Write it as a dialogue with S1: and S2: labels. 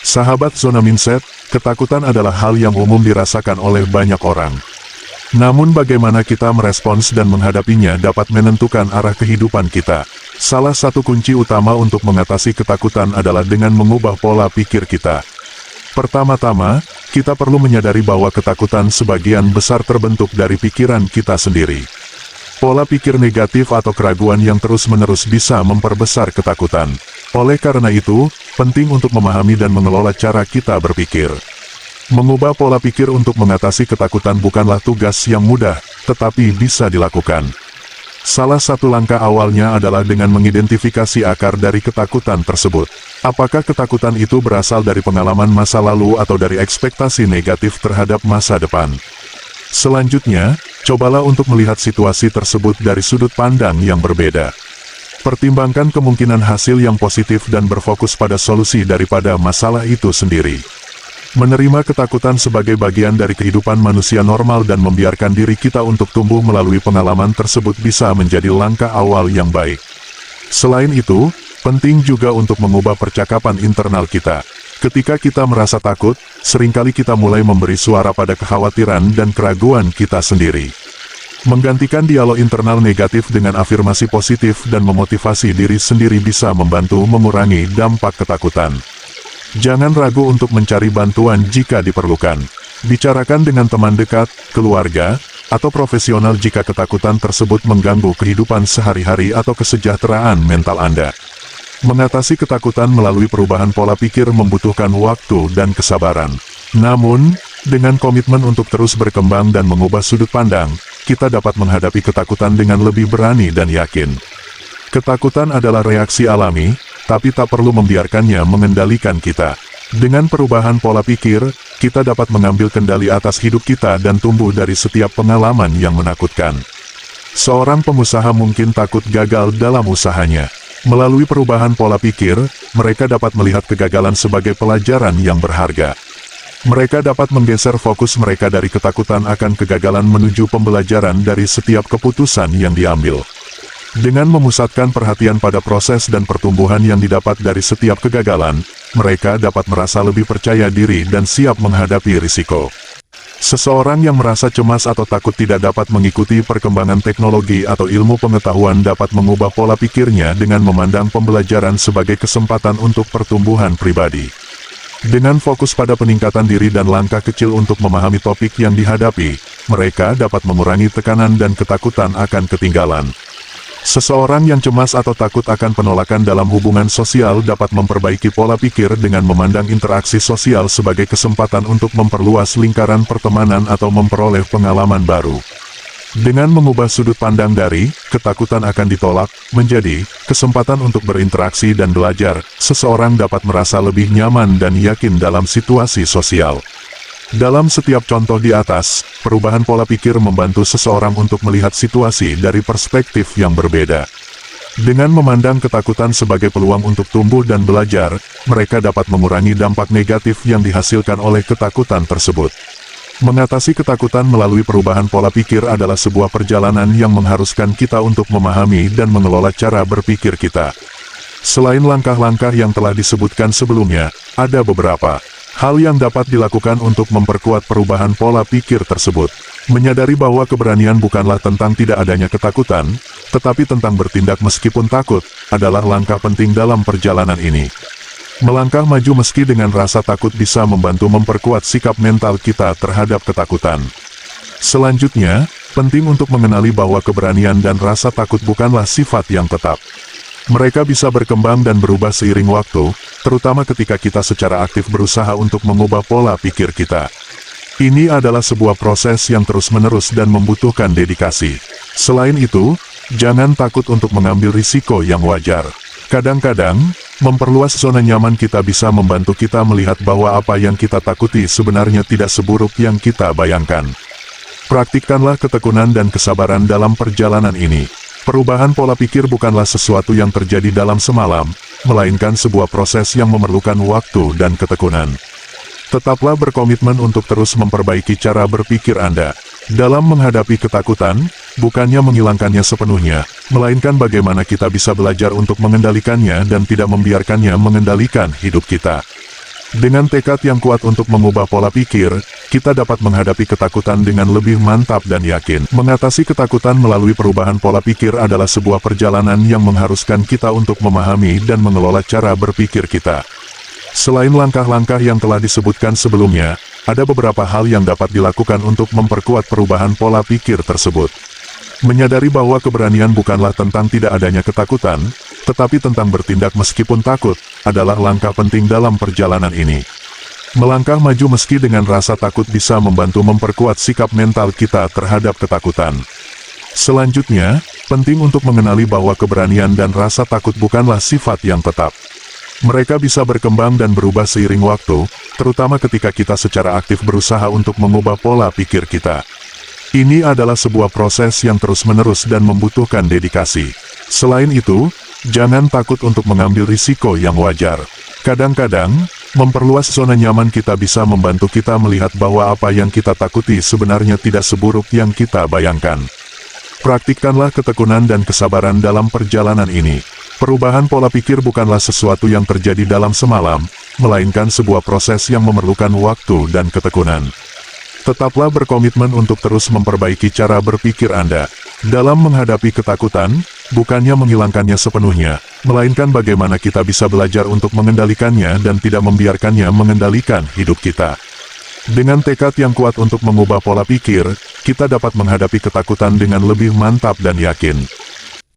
S1: Sahabat zona mindset, ketakutan adalah hal yang umum dirasakan oleh banyak orang. Namun bagaimana kita merespons dan menghadapinya dapat menentukan arah kehidupan kita. Salah satu kunci utama untuk mengatasi ketakutan adalah dengan mengubah pola pikir kita. Pertama-tama, kita perlu menyadari bahwa ketakutan sebagian besar terbentuk dari pikiran kita sendiri. Pola pikir negatif atau keraguan yang terus-menerus bisa memperbesar ketakutan. Oleh karena itu, penting untuk memahami dan mengelola cara kita berpikir. Mengubah pola pikir untuk mengatasi ketakutan bukanlah tugas yang mudah, tetapi bisa dilakukan. Salah satu langkah awalnya adalah dengan mengidentifikasi akar dari ketakutan tersebut. Apakah ketakutan itu berasal dari pengalaman masa lalu atau dari ekspektasi negatif terhadap masa depan? Selanjutnya, cobalah untuk melihat situasi tersebut dari sudut pandang yang berbeda. Pertimbangkan kemungkinan hasil yang positif dan berfokus pada solusi daripada masalah itu sendiri. Menerima ketakutan sebagai bagian dari kehidupan manusia normal dan membiarkan diri kita untuk tumbuh melalui pengalaman tersebut bisa menjadi langkah awal yang baik. Selain itu, penting juga untuk mengubah percakapan internal kita. Ketika kita merasa takut, seringkali kita mulai memberi suara pada kekhawatiran dan keraguan kita sendiri. Menggantikan dialog internal negatif dengan afirmasi positif dan memotivasi diri sendiri bisa membantu mengurangi dampak ketakutan. Jangan ragu untuk mencari bantuan jika diperlukan. Bicarakan dengan teman dekat, keluarga, atau profesional jika ketakutan tersebut mengganggu kehidupan sehari-hari atau kesejahteraan mental Anda. Mengatasi ketakutan melalui perubahan pola pikir membutuhkan waktu dan kesabaran. Namun, dengan komitmen untuk terus berkembang dan mengubah sudut pandang, kita dapat menghadapi ketakutan dengan lebih berani dan yakin. Ketakutan adalah reaksi alami, tapi tak perlu membiarkannya mengendalikan kita. Dengan perubahan pola pikir, kita dapat mengambil kendali atas hidup kita dan tumbuh dari setiap pengalaman yang menakutkan. Seorang pengusaha mungkin takut gagal dalam usahanya. Melalui perubahan pola pikir, mereka dapat melihat kegagalan sebagai pelajaran yang berharga. Mereka dapat menggeser fokus mereka dari ketakutan akan kegagalan menuju pembelajaran dari setiap keputusan yang diambil. Dengan memusatkan perhatian pada proses dan pertumbuhan yang didapat dari setiap kegagalan, mereka dapat merasa lebih percaya diri dan siap menghadapi risiko. Seseorang yang merasa cemas atau takut tidak dapat mengikuti perkembangan teknologi atau ilmu pengetahuan dapat mengubah pola pikirnya dengan memandang pembelajaran sebagai kesempatan untuk pertumbuhan pribadi. Dengan fokus pada peningkatan diri dan langkah kecil untuk memahami topik yang dihadapi, mereka dapat mengurangi tekanan dan ketakutan akan ketinggalan. Seseorang yang cemas atau takut akan penolakan dalam hubungan sosial dapat memperbaiki pola pikir dengan memandang interaksi sosial sebagai kesempatan untuk memperluas lingkaran pertemanan atau memperoleh pengalaman baru. Dengan mengubah sudut pandang dari ketakutan akan ditolak menjadi kesempatan untuk berinteraksi dan belajar, seseorang dapat merasa lebih nyaman dan yakin dalam situasi sosial. Dalam setiap contoh di atas, perubahan pola pikir membantu seseorang untuk melihat situasi dari perspektif yang berbeda. Dengan memandang ketakutan sebagai peluang untuk tumbuh dan belajar, mereka dapat mengurangi dampak negatif yang dihasilkan oleh ketakutan tersebut. Mengatasi ketakutan melalui perubahan pola pikir adalah sebuah perjalanan yang mengharuskan kita untuk memahami dan mengelola cara berpikir kita. Selain langkah-langkah yang telah disebutkan sebelumnya, ada beberapa hal yang dapat dilakukan untuk memperkuat perubahan pola pikir tersebut. Menyadari bahwa keberanian bukanlah tentang tidak adanya ketakutan, tetapi tentang bertindak meskipun takut, adalah langkah penting dalam perjalanan ini. Melangkah maju meski dengan rasa takut bisa membantu memperkuat sikap mental kita terhadap ketakutan. Selanjutnya, penting untuk mengenali bahwa keberanian dan rasa takut bukanlah sifat yang tetap. Mereka bisa berkembang dan berubah seiring waktu, terutama ketika kita secara aktif berusaha untuk mengubah pola pikir kita. Ini adalah sebuah proses yang terus-menerus dan membutuhkan dedikasi. Selain itu, jangan takut untuk mengambil risiko yang wajar. Kadang-kadang, memperluas zona nyaman kita bisa membantu kita melihat bahwa apa yang kita takuti sebenarnya tidak seburuk yang kita bayangkan. Praktikkanlah ketekunan dan kesabaran dalam perjalanan ini. Perubahan pola pikir bukanlah sesuatu yang terjadi dalam semalam, melainkan sebuah proses yang memerlukan waktu dan ketekunan. Tetaplah berkomitmen untuk terus memperbaiki cara berpikir Anda. Dalam menghadapi ketakutan, bukannya menghilangkannya sepenuhnya, melainkan bagaimana kita bisa belajar untuk mengendalikannya dan tidak membiarkannya mengendalikan hidup kita. Dengan tekad yang kuat untuk mengubah pola pikir, kita dapat menghadapi ketakutan dengan lebih mantap dan yakin. Mengatasi ketakutan melalui perubahan pola pikir adalah sebuah perjalanan yang mengharuskan kita untuk memahami dan mengelola cara berpikir kita. Selain langkah-langkah yang telah disebutkan sebelumnya, ada beberapa hal yang dapat dilakukan untuk memperkuat perubahan pola pikir tersebut. Menyadari bahwa keberanian bukanlah tentang tidak adanya ketakutan, tetapi tentang bertindak meskipun takut, adalah langkah penting dalam perjalanan ini. Melangkah maju meski dengan rasa takut bisa membantu memperkuat sikap mental kita terhadap ketakutan. Selanjutnya, penting untuk mengenali bahwa keberanian dan rasa takut bukanlah sifat yang tetap. Mereka bisa berkembang dan berubah seiring waktu, terutama ketika kita secara aktif berusaha untuk mengubah pola pikir kita. Ini adalah sebuah proses yang terus-menerus dan membutuhkan dedikasi. Selain itu, jangan takut untuk mengambil risiko yang wajar. Kadang-kadang, memperluas zona nyaman kita bisa membantu kita melihat bahwa apa yang kita takuti sebenarnya tidak seburuk yang kita bayangkan. Praktikkanlah ketekunan dan kesabaran dalam perjalanan ini. Perubahan pola pikir bukanlah sesuatu yang terjadi dalam semalam, melainkan sebuah proses yang memerlukan waktu dan ketekunan. Tetaplah berkomitmen untuk terus memperbaiki cara berpikir Anda. Dalam menghadapi ketakutan, bukannya menghilangkannya sepenuhnya, melainkan bagaimana kita bisa belajar untuk mengendalikannya dan tidak membiarkannya mengendalikan hidup kita. Dengan tekad yang kuat untuk mengubah pola pikir, kita dapat menghadapi ketakutan dengan lebih mantap dan yakin.